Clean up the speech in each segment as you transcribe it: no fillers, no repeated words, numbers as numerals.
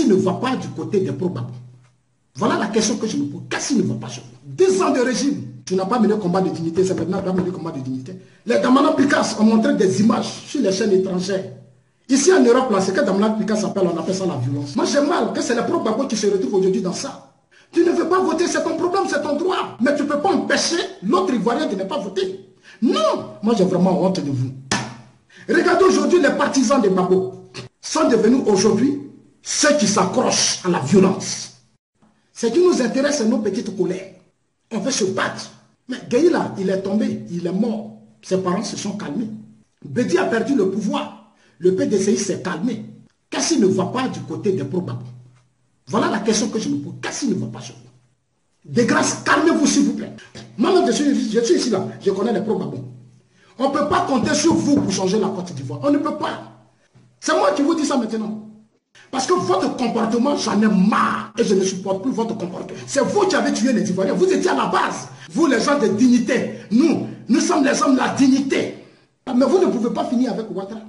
Qu'est-ce qui ne va pas du côté des pro-Gbagbo? Voilà la question que je me pose. Qu'est-ce qui ne va pas chez vous? 10 ans de régime, tu n'as pas mené combat de dignité, c'est maintenant que tu as mené combat de dignité. Les Damana Picasso ont montré des images sur les chaînes étrangères. Ici en Europe, là, c'est que Damana Picasso appelle, on appelle ça la violence. Moi j'ai mal que c'est les pro-Gbagbo qui se retrouvent aujourd'hui dans ça. Tu ne veux pas voter, c'est ton problème, c'est ton droit. Mais tu ne peux pas empêcher l'autre Ivoirien de ne pas voter. Non, moi j'ai vraiment honte de vous. Regardez aujourd'hui les partisans de Gbagbo sont devenus aujourd'hui ceux qui s'accrochent à la violence. Ce qui nous intéresse, c'est nos petites colères. On veut se battre. Mais Gueye-là, il est tombé, il est mort. Ses parents se sont calmés. Bédi a perdu le pouvoir. Le PDCI s'est calmé. Qu'est-ce qui ne va pas du côté des pro-Gbagbo? Voilà la question que je me pose. Qu'est-ce qui ne va pas chez vous? De grâce, calmez-vous s'il vous plaît. Moi-même, je suis ici là. Je connais les pro-Gbagbo. On ne peut pas compter sur vous pour changer la Côte d'Ivoire. On ne peut pas. C'est moi qui vous dis ça maintenant. Parce que votre comportement, j'en ai marre. Et je ne supporte plus votre comportement. C'est vous qui avez tué les Ivoiriens. Vous étiez à la base. Vous, les gens de dignité. Nous sommes les hommes de la dignité. Mais vous ne pouvez pas finir avec Ouattara.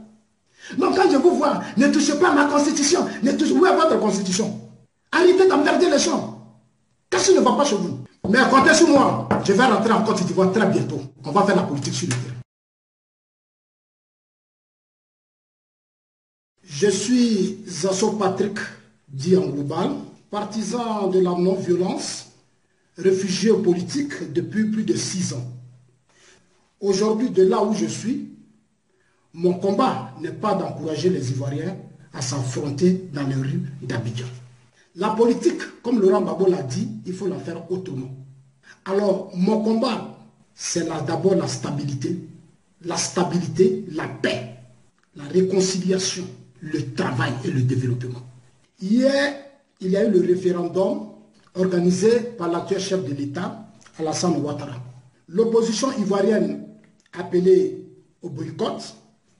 Donc quand je vous vois, ne touchez pas à ma constitution. Où est votre constitution? Arrêtez d'emmerder les gens. Qu'est-ce qui ne va pas chez vous? Mais comptez sur moi. Je vais rentrer en Côte d'Ivoire très bientôt. On va faire la politique sur le terrain. Je suis Zasso Patrick, dit en global, partisan de la non-violence, réfugié politique depuis plus de 6 ans. Aujourd'hui, de là où je suis, mon combat n'est pas d'encourager les Ivoiriens à s'affronter dans les rues d'Abidjan. La politique, comme Laurent Gbagbo l'a dit, il faut la faire autrement. Alors, mon combat, c'est d'abord la stabilité, la paix, la réconciliation, le travail et le développement. Hier, il y a eu le référendum organisé par l'actuel chef de l'État, Alassane Ouattara. L'opposition ivoirienne appelée au boycott,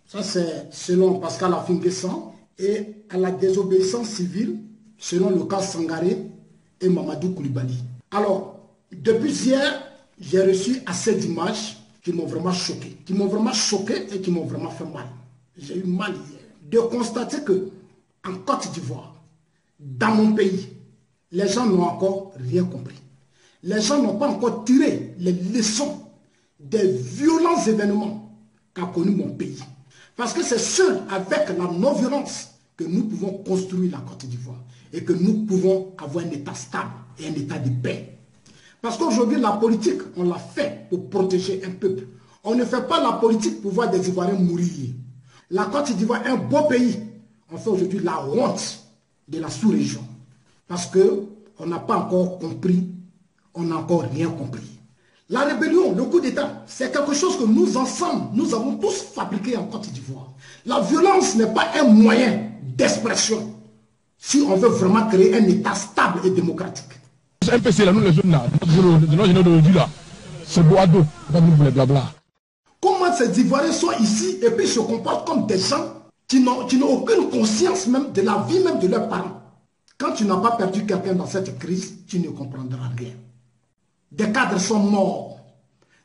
ça c'est selon Pascal Affi-N'Guessan, et à la désobéissance civile, selon le cas Sangaré et Mamadou Koulibaly. Alors, depuis hier, j'ai reçu assez d'images qui m'ont vraiment choqué. Et qui m'ont vraiment fait mal. J'ai eu mal hier de constater que en Côte d'Ivoire, dans mon pays, les gens n'ont encore rien compris. Les gens n'ont pas encore tiré les leçons des violents événements qu'a connu mon pays. Parce que c'est seul avec la non-violence que nous pouvons construire la Côte d'Ivoire et que nous pouvons avoir un État stable et un État de paix. Parce qu'aujourd'hui, la politique, on l'a fait pour protéger un peuple. On ne fait pas la politique pour voir des Ivoiriens mourir. La Côte d'Ivoire est un beau pays. On fait aujourd'hui la honte de la sous-région. Parce qu'on n'a pas encore compris, on n'a encore rien compris. La rébellion, le coup d'État, c'est quelque chose que nous ensemble, nous avons tous fabriqué en Côte d'Ivoire. La violence n'est pas un moyen d'expression si on veut vraiment créer un État stable et démocratique. MPC, là, nous les jeunes là, c'est Boado, blablabla. Comment ces Ivoiriens sont ici et puis se comportent comme des gens qui n'ont aucune conscience même de la vie même de leurs parents. Quand tu n'as pas perdu quelqu'un dans cette crise, tu ne comprendras rien. Des cadres sont morts.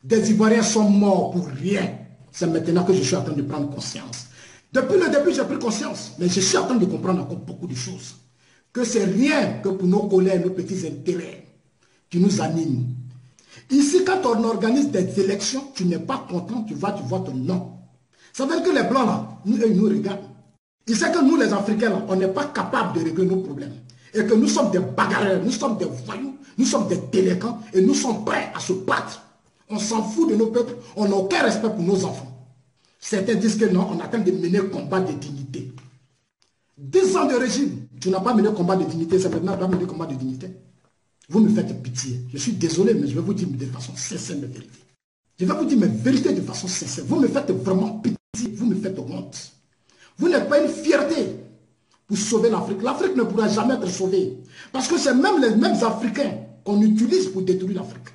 Des Ivoiriens sont morts pour rien. C'est maintenant que je suis en train de prendre conscience. Depuis le début, j'ai pris conscience. Mais je suis en train de comprendre encore beaucoup de choses. Que c'est rien que pour nos colères, nos petits intérêts qui nous animent. Ici, quand on organise des élections, tu n'es pas content, tu votes non. Ça veut dire que les Blancs, là, ils nous regardent. Ils savent que nous, les Africains, là, on n'est pas capables de régler nos problèmes. Et que nous sommes des bagarreurs, nous sommes des voyous, nous sommes des délinquants et nous sommes prêts à se battre. On s'en fout de nos peuples, on n'a aucun respect pour nos enfants. Certains disent que non, on est en train de mener un combat de dignité. 10 ans de régime, tu n'as pas mené un combat de dignité, c'est maintenant que tu as mené un combat de dignité. Vous me faites pitié. Je suis désolé, mais je vais vous dire de façon sincère mes vérités. Je vais vous dire mes vérités de façon sincère. Vous me faites vraiment pitié, vous me faites honte. Vous n'êtes pas une fierté pour sauver l'Afrique. L'Afrique ne pourra jamais être sauvée. Parce que c'est même les mêmes Africains qu'on utilise pour détruire l'Afrique.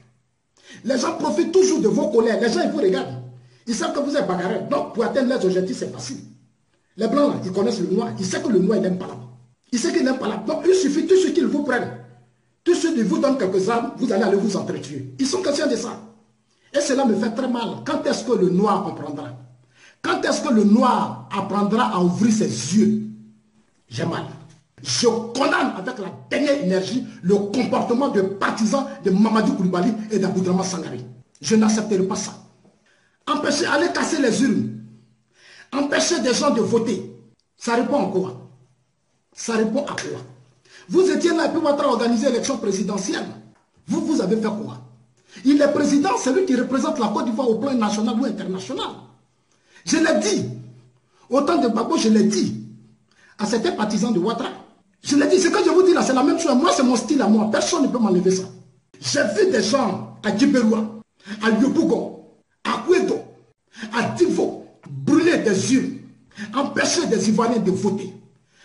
Les gens profitent toujours de vos colères. Les gens, ils vous regardent. Ils savent que vous êtes bagarreurs. Donc, pour atteindre leurs objectifs, c'est facile. Les Blancs, là, ils connaissent le noir. Ils savent que le noir, il n'aime pas là. Ils savent qu'il n'aime pas là. Donc, il suffit tout ce qu'ils vous prennent. Tout ceux qui vous donnent quelques armes, vous allez aller vous entretuer. Ils sont conscients de ça. Et cela me fait très mal. Quand est-ce que le noir comprendra? Quand est-ce que le noir apprendra à ouvrir ses yeux? J'ai mal. Je condamne avec la dernière énergie le comportement de partisans de Mamadou Koulibaly et d'Aboudraman Sangaré. Je n'accepterai pas ça. Empêcher, aller casser les urnes, empêcher des gens de voter, ça répond à quoi? Ça répond à quoi? Vous étiez là et puis Ouattara a organisé l'élection présidentielle. Vous avez fait quoi? Il est président, c'est lui qui représente la Côte d'Ivoire au plan national ou international. Je l'ai dit. Autant de Gbagbo, je l'ai dit. À certains partisans de Ouattara. Je l'ai dit, ce que je vous dis là, c'est la même chose. Moi, c'est mon style à moi. Personne ne peut m'enlever ça. J'ai vu des gens à Djiberoua, à Yopougon, à Kouedo, à Divo, brûler des urnes, empêcher des Ivoiriens de voter.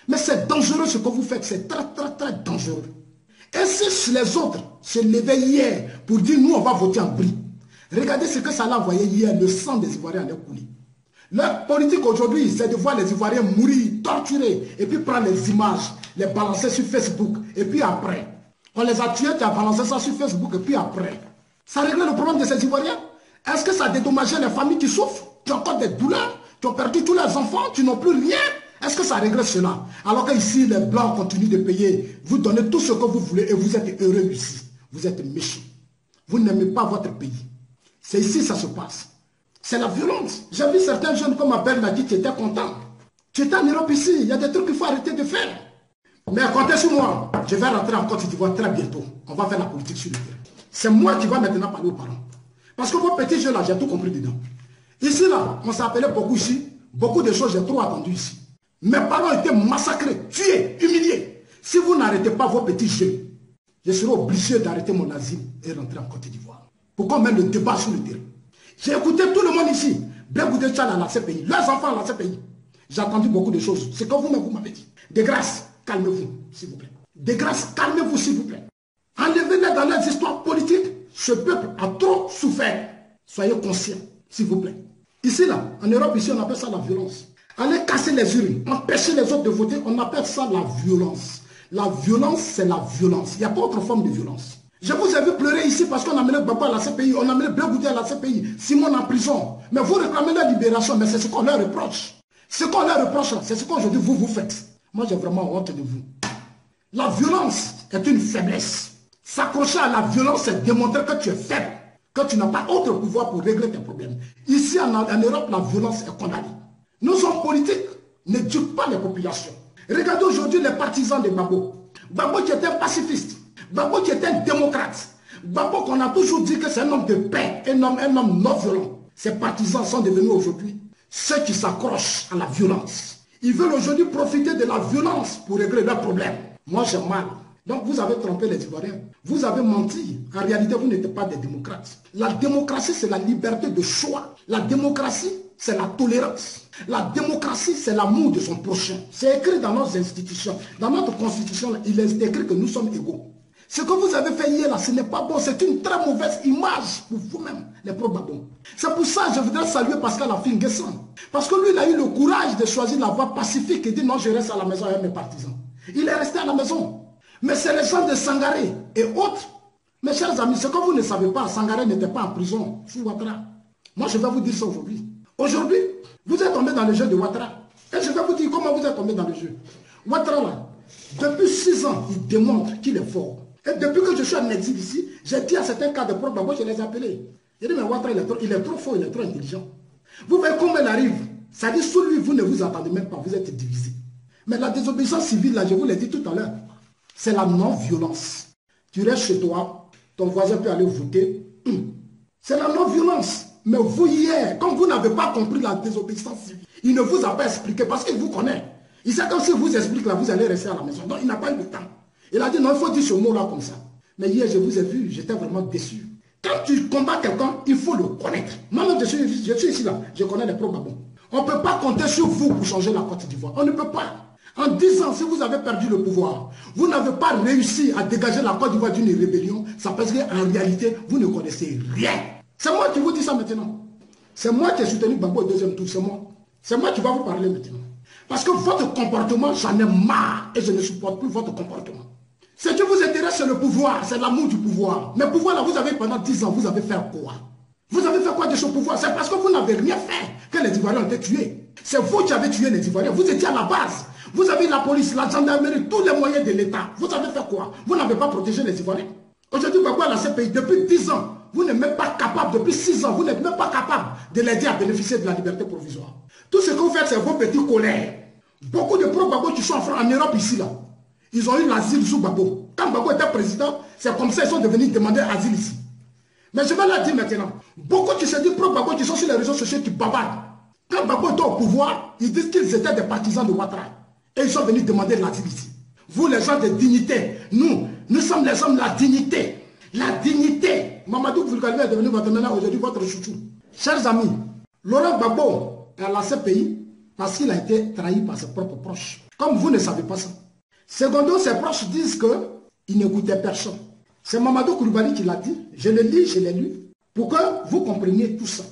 Mais c'est dangereux ce que vous faites. C'est très, très, très dangereux. Et si les autres se levaient hier pour dire nous on va voter en bris, regardez ce que ça a envoyé hier, le sang des Ivoiriens allait couler. Leur politique aujourd'hui, c'est de voir les Ivoiriens mourir, torturés, et puis prendre les images, les balancer sur Facebook, et puis après, on les a tués, tu as balancé ça sur Facebook, et puis après, ça réglait le problème de ces Ivoiriens? Est-ce que ça a dédommagé les familles qui souffrent, qui ont encore des douleurs, qui ont perdu tous leurs enfants, qui n'ont plus rien? Est-ce que ça réglé cela? Alors qu'ici, les Blancs continuent de payer. Vous donnez tout ce que vous voulez et vous êtes heureux ici. Vous êtes méchants. Vous n'aimez pas votre pays. C'est ici que ça se passe. C'est la violence. J'ai vu certains jeunes comme Abel m'a dit, tu étais content. Tu étais en Europe ici. Il y a des trucs qu'il faut arrêter de faire. Mais comptez sur moi. Je vais rentrer en Côte d'Ivoire très bientôt. On va faire la politique sur le terrain. C'est moi qui vais maintenant parler aux parents. Parce que vos petits jeux là, j'ai tout compris dedans. Ici là, on s'appelait beaucoup ici. Beaucoup de choses, j'ai trop attendu ici. Mes parents étaient massacrés, tués, humiliés. Si vous n'arrêtez pas vos petits jeux, je serai obligé d'arrêter mon asile et rentrer en Côte d'Ivoire. Pour qu'on mette le débat sur le terrain. J'ai écouté tout le monde ici. Blegoudé Tchal à la CPI, leurs enfants à la CPI. J'ai entendu beaucoup de choses. C'est comme vous m'avez dit. De grâce, calmez-vous, s'il vous plaît. De grâce, calmez-vous, s'il vous plaît. Enlevez-les dans leurs histoires politiques. Ce peuple a trop souffert. Soyez conscients, s'il vous plaît. Ici, là, en Europe, ici, on appelle ça la violence. Aller casser les urnes, empêcher les autres de voter, on appelle ça la violence. La violence, c'est la violence. Il n'y a pas autre forme de violence. Je vous ai vu pleurer ici parce qu'on a amené Baba à la CPI, on a amené Blegoudé à la CPI, Simon en prison. Mais vous réclamez la libération, mais c'est ce qu'on leur reproche. Ce qu'on leur reproche, c'est ce qu'aujourd'hui vous faites. Moi, j'ai vraiment honte de vous. La violence est une faiblesse. S'accrocher à la violence, c'est démontrer que tu es faible, que tu n'as pas autre pouvoir pour régler tes problèmes. Ici, en Europe, la violence est condamnée. Nos hommes politiques n'éduquent pas les populations. Regardez aujourd'hui les partisans de Gbagbo. Gbagbo qui était un pacifiste. Gbagbo qui était un démocrate. Gbagbo qu'on a toujours dit que c'est un homme de paix, un homme non violent. Ces partisans sont devenus aujourd'hui ceux qui s'accrochent à la violence. Ils veulent aujourd'hui profiter de la violence pour régler leurs problèmes. Moi j'ai mal. Donc vous avez trompé les Ivoiriens. Vous avez menti. En réalité, vous n'êtes pas des démocrates. La démocratie, c'est la liberté de choix. La démocratie, c'est la tolérance. La démocratie, c'est l'amour de son prochain. C'est écrit dans nos institutions. Dans notre constitution, il est écrit que nous sommes égaux. Ce que vous avez fait hier, là, ce n'est pas bon. C'est une très mauvaise image pour vous-même, les pro-Gbagbo. C'est pour ça que je voudrais saluer Pascal Affi-N'Guessan. Parce que lui, il a eu le courage de choisir la voie pacifique et dit non, je reste à la maison avec mes partisans. Il est resté à la maison. Mais c'est les gens de Sangaré et autres. Mes chers amis, ce que vous ne savez pas, Sangaré n'était pas en prison sous Ouattara. Moi, je vais vous dire ça aujourd'hui. Aujourd'hui, vous êtes tombé dans le jeu de Ouattara. Et je vais vous dire comment vous êtes tombé dans le jeu. Ouattara, là, depuis 6 ans, il démontre qu'il est fort. Et depuis que je suis en exil ici, j'ai dit à certains cas de pro-Gbagbo, je les ai appelés. J'ai dit, mais Ouattara, il est trop fort, il est trop intelligent. Vous voyez comment il arrive. Ça dit, sous lui, vous ne vous entendez même pas, vous êtes divisés. Mais la désobéissance civile, là, je vous l'ai dit tout à l'heure, c'est la non-violence. Tu restes chez toi, ton voisin peut aller voter. C'est la non-violence. Mais vous, hier, comme vous n'avez pas compris la désobéissance civile, il ne vous a pas expliqué parce qu'il vous connaît. Il sait comme si vous explique là, vous allez rester à la maison. Donc, il n'a pas eu le temps. Il a dit non, il faut dire ce mot-là comme ça. Mais hier, je vous ai vu, j'étais vraiment déçu. Quand tu combats quelqu'un, il faut le connaître. Moi-même, je suis ici là, je connais les pro-Gbagbo. On ne peut pas compter sur vous pour changer la Côte d'Ivoire. On ne peut pas. En 10 ans, si vous avez perdu le pouvoir, vous n'avez pas réussi à dégager la Côte d'Ivoire d'une rébellion, ça parce qu'en réalité, vous ne connaissez rien. C'est moi qui vous dis ça maintenant. C'est moi qui ai soutenu Gbagbo au deuxième tour, c'est moi. C'est moi qui vais vous parler maintenant. Parce que votre comportement, j'en ai marre et je ne supporte plus votre comportement. Ce qui vous intéresse, c'est le pouvoir, c'est l'amour du pouvoir. Mais pouvoir là, vous avez pendant 10 ans, vous avez fait quoi? Vous avez fait quoi de ce pouvoir? C'est parce que vous n'avez rien fait que les Ivoiriens ont été tués. C'est vous qui avez tué les Ivoiriens. Vous étiez à la base. Vous avez la police, la gendarmerie, tous les moyens de l'État. Vous avez fait quoi? Vous n'avez pas protégé les Ivoiriens. Aujourd'hui, Gbagbo à la CPI, depuis 10 ans, vous n'êtes même pas capable, depuis 6 ans, vous n'êtes même pas capable de l'aider à bénéficier de la liberté provisoire. Tout ce que vous faites, c'est vos petits colères. Beaucoup de pro-Gbagbo qui sont en Europe ici, là, ils ont eu l'asile sous Gbagbo. Quand Gbagbo était président, c'est comme ça qu'ils sont devenus demander asile ici. Mais je vais leur dire maintenant, beaucoup qui se disent pro-Gbagbo qui sont sur les réseaux sociaux qui bavardent. Quand Gbagbo était au pouvoir, ils disent qu'ils étaient des partisans de Ouattara. Et ils sont venus demander l'asile ici. Vous, les gens de dignité, nous sommes les hommes de la dignité. La dignité. Mamadou Vulgalvé est devenu maintenant aujourd'hui votre chouchou. Chers amis, Laurent Gbagbo est à la CPI parce qu'il a été trahi par ses propres proches. Comme vous ne savez pas ça. Secondo, ses proches disent qu'il n'écoutait personne. C'est Mamadou Koulibaly qui l'a dit. Je le lis, je l'ai lu. Pour que vous compreniez tout ça.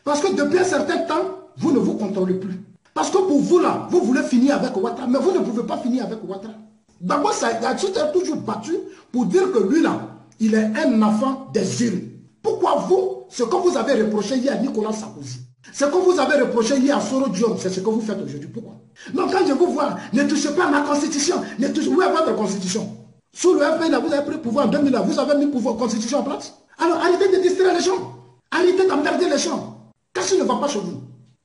Parce que depuis un certain temps, vous ne vous contrôlez plus. Parce que pour vous là, vous voulez finir avec Ouattara, mais vous ne pouvez pas finir avec Ouattara. D'abord, ça a toujours battu pour dire que lui là, il est un enfant des urnes. Pourquoi vous, ce que vous avez reproché hier à Nicolas Sarkozy, ce que vous avez reproché hier à Soro Diom, c'est ce que vous faites aujourd'hui. Pourquoi? Donc quand je vous vois, ne touchez pas à ma constitution, ne touchez, où est votre constitution? Sous le FPI, là, vous avez pris le pouvoir en 2000, là, vous avez mis votre constitution en place. Alors arrêtez de distraire les gens. Arrêtez d'emmerder les gens. Qu'est-ce qui ne va pas chez vous?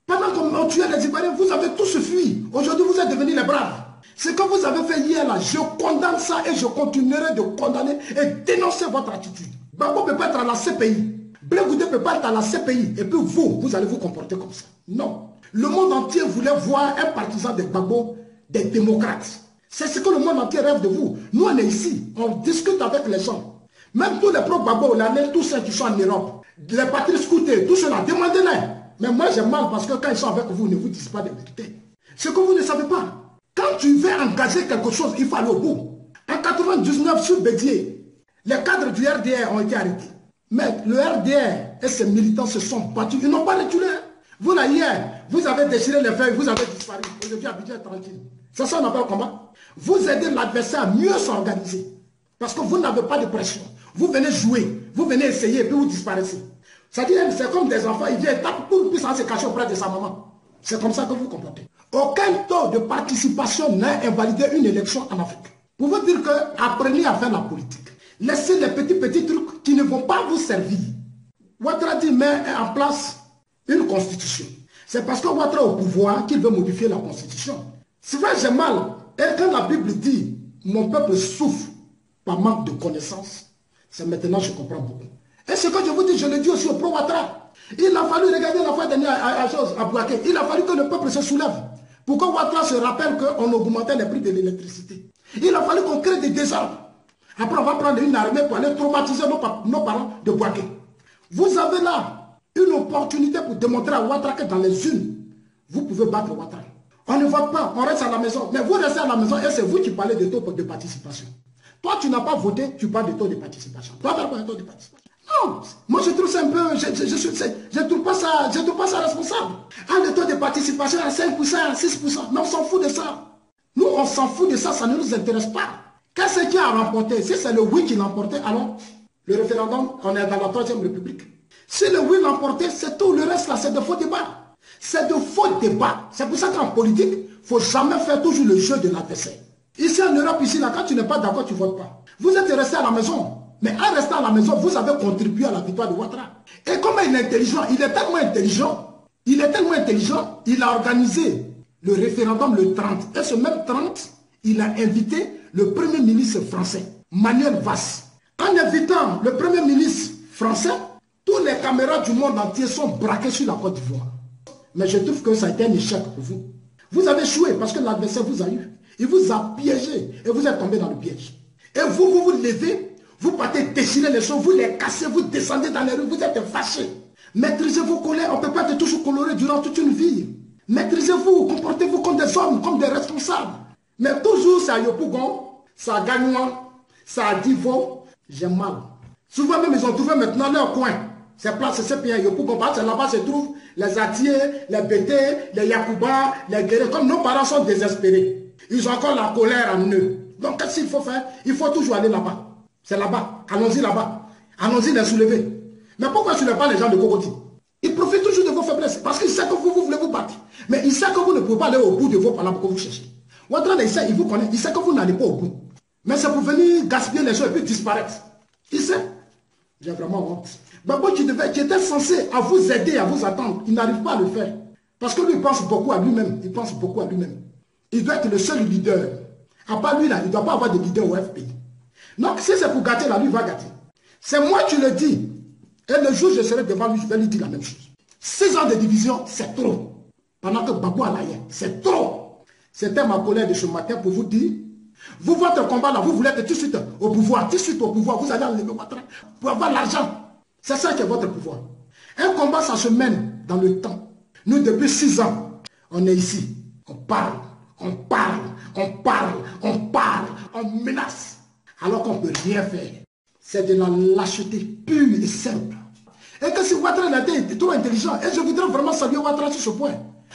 Pendant qu'on tuait les Ivoiriens, vous avez tous fui. Aujourd'hui, vous êtes devenus les braves. Ce que vous avez fait hier, là, je condamne ça et je continuerai de condamner et dénoncer votre attitude. Gbagbo ne peut pas être à la CPI. Blé Goudé ne peut pas être à la CPI. Et puis vous allez vous comporter comme ça. Non. Le monde entier voulait voir un partisan de Gbagbo, des démocrates. C'est ce que le monde entier rêve de vous. Nous, on est ici. On discute avec les gens. Même tous les pro-Gbagbo, tous ceux qui sont en Europe, les Patrice Couté, tout cela, demandez-les. Mais moi, j'ai mal parce que quand ils sont avec vous, ils ne vous disent pas de vérité. Ce que vous ne savez pas. Quand tu veux engager quelque chose, il faut aller au bout. En 99, sur Bédier, les cadres du RDR ont été arrêtés. Mais le RDR et ses militants se sont battus. Ils n'ont pas reculé. Vous là, hier, vous avez déchiré les feuilles, vous avez disparu. Aujourd'hui, Abidjan est tranquille. C'est ça, on appelle combat. Vous aidez l'adversaire à mieux s'organiser. Parce que vous n'avez pas de pression. Vous venez jouer, vous venez essayer, et puis vous disparaissez. C'est-à-dire, c'est comme des enfants, ils viennent taper pour puisse se cacher auprès de sa maman. C'est comme ça que vous comportez. Aucun taux de participation n'a invalidé une élection en Afrique. Pour vous dire que apprenez à faire la politique. Laissez les petits trucs qui ne vont pas vous servir. Ouattara dit met en place une constitution. C'est parce que Ouattara est au pouvoir qu'il veut modifier la constitution. C'est vrai, j'ai mal. Et quand la Bible dit mon peuple souffre par manque de connaissances, c'est maintenant que je comprends beaucoup. Et ce que je vous dis, je le dis aussi au pro-Ouattara. Il a fallu regarder la fois dernière à Bouaké. Il a fallu que le peuple se soulève. Pour que Ouattara se rappelle qu'on augmentait les prix de l'électricité. Il a fallu qu'on crée des désordres. Après, on va prendre une armée pour aller traumatiser nos parents de Bouaké. Vous avez là une opportunité pour démontrer à Ouattara que dans les urnes, vous pouvez battre Ouattara. On ne vote pas, on reste à la maison. Mais vous restez à la maison et c'est vous qui parlez de taux de participation. Toi, tu n'as pas voté, tu parles de taux de participation. Toi, tu n'as pas de taux de participation. Non, moi je trouve ça un peu, je trouve pas ça responsable. Le taux de participation à 5%, à 6%, mais on s'en fout de ça. Nous, on s'en fout de ça, ça ne nous intéresse pas. Qu'est-ce qui a remporté? Si c'est le oui qui l'a emporté, alors le référendum, on est dans la 3e République. Si le oui l'a emporté, c'est tout le reste là, c'est de faux débats. C'est de faux débats. C'est pour ça qu'en politique, il ne faut jamais faire toujours le jeu de l'adversaire. Ici en Europe, ici là, quand tu n'es pas d'accord, tu ne votes pas. Vous êtes resté à la maison. Mais en restant à la maison, vous avez contribué à la victoire de Ouattara. Et comment il est intelligent, il est tellement intelligent, il a organisé le référendum le 30. Et ce même 30, il a invité le Premier ministre français, Manuel Valls. En invitant le Premier ministre français, tous les caméras du monde entier sont braquées sur la Côte d'Ivoire. Mais je trouve que ça a été un échec pour vous. Vous avez échoué parce que l'adversaire vous a eu. Il vous a piégé et vous êtes tombé dans le piège. Et vous levez. Vous partez déchirer les choses, vous les cassez, vous descendez dans les rues, vous êtes fâchés. Maîtrisez vos colères, on ne peut pas être toujours coloré durant toute une vie. Maîtrisez-vous, comportez-vous comme des hommes, comme des responsables. Mais toujours c'est à Yopougon, c'est à Gagnoua, c'est à Divo, j'ai mal. Souvent même ils ont trouvé maintenant leur coin. C'est place, c'est bien à Yopougon, parce que là-bas se trouvent les Atiers, les Bétés, les Yakouba, les Guérés. Comme nos parents sont désespérés, ils ont encore la colère en eux. Donc qu'est-ce qu'il faut faire? Il faut toujours aller là-bas. C'est là-bas. Allons-y là-bas. Allons-y les soulever. Mais pourquoi ne soulevez pas les gens de Cocody? Ils profitent toujours de vos faiblesses. Parce qu'ils savent que vous voulez vous battre. Mais ils savent que vous ne pouvez pas aller au bout de vos paroles que vous cherchez. Ouattara, il vous connaît, il sait que vous n'allez pas au bout. Mais c'est pour venir gaspiller les choses et puis disparaître. Il sait. J'ai vraiment honte. Gbagbo qui était censé à vous aider, à vous attendre, il n'arrive pas à le faire. Parce que lui, il pense beaucoup à lui-même. Il pense beaucoup à lui-même. Il doit être le seul leader. À part lui, là, il ne doit pas avoir de leader au FPI. Donc, si c'est pour gâter, là, lui va gâter. C'est moi qui le dis. Et le jour où je serai devant lui, je vais lui dire la même chose. 6 ans de division, c'est trop. Pendant que Gbagbo a l'aïe, c'est trop. C'était ma colère de ce matin pour vous dire, vous, votre combat là, vous voulez être tout de suite au pouvoir, tout de suite au pouvoir, vous allez enlever Ouattara pour avoir l'argent. C'est ça qui est votre pouvoir. Un combat, ça se mène dans le temps. Nous, depuis 6 ans, on est ici. On parle, on parle, on parle, on parle, on menace. Alors qu'on ne peut rien faire. C'est de la lâcheté pure et simple. Et que si Ouattara était trop intelligent, et je voudrais vraiment saluer Ouattara sur ce point.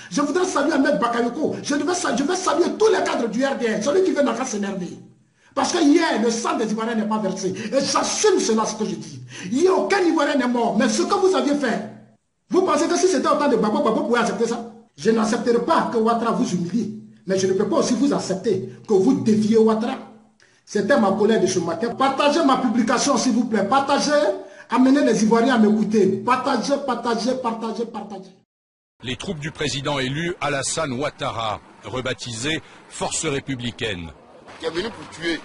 Je voudrais saluer Ahmed Bakayoko. Je vais saluer tous les cadres du RDR, celui qui vient n'a qu'à s'énerver. Parce que hier, le sang des Ivoiriens n'est pas versé. Et j'assume cela, ce que je dis. Hier, aucun Ivoirien n'est mort. Mais ce que vous aviez fait, vous pensez que si c'était autant de Gbagbo, Gbagbo pouvait accepter ça? Je n'accepterai pas que Ouattara vous humilie. Mais je ne peux pas aussi vous accepter que vous déviez Ouattara. C'était ma colère de ce matin. Partagez ma publication, s'il vous plaît. Partagez. Amenez les Ivoiriens à m'écouter. Partagez, partagez, partagez, partagez. Les troupes du président élu Alassane Ouattara, rebaptisé Force républicaine. Qui est venu pour tuer.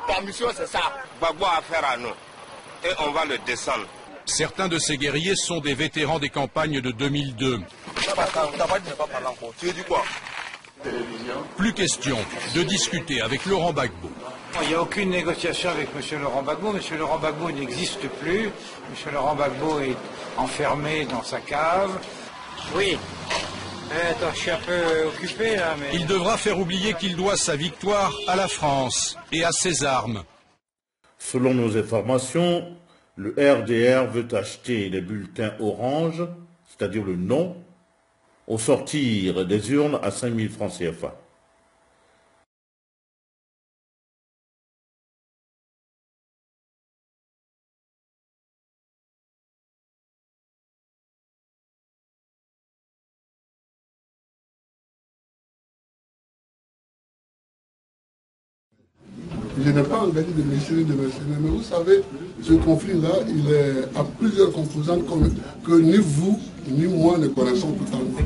Ta mission, c'est ça. Gbagbo a affaire à nous. Et on va le descendre. Certains de ces guerriers sont des vétérans des campagnes de 2002. Tu dis quoi? Plus question de discuter avec Laurent Gbagbo. Il n'y a aucune négociation avec M. Laurent Gbagbo. M. Laurent Gbagbo n'existe plus. M. Laurent Gbagbo est enfermé dans sa cave. Oui. Attends, je suis un peu occupé là, mais... Il devra faire oublier qu'il doit sa victoire à la France et à ses armes. Selon nos informations, le RDR veut acheter les bulletins orange, c'est-à-dire le non, au sortir des urnes à 5 000 francs CFA. Je n'ai pas engagé de mercenaires, mais vous savez, ce conflit-là, il est à plusieurs composantes que ni vous, ni moi ne connaissons totalement.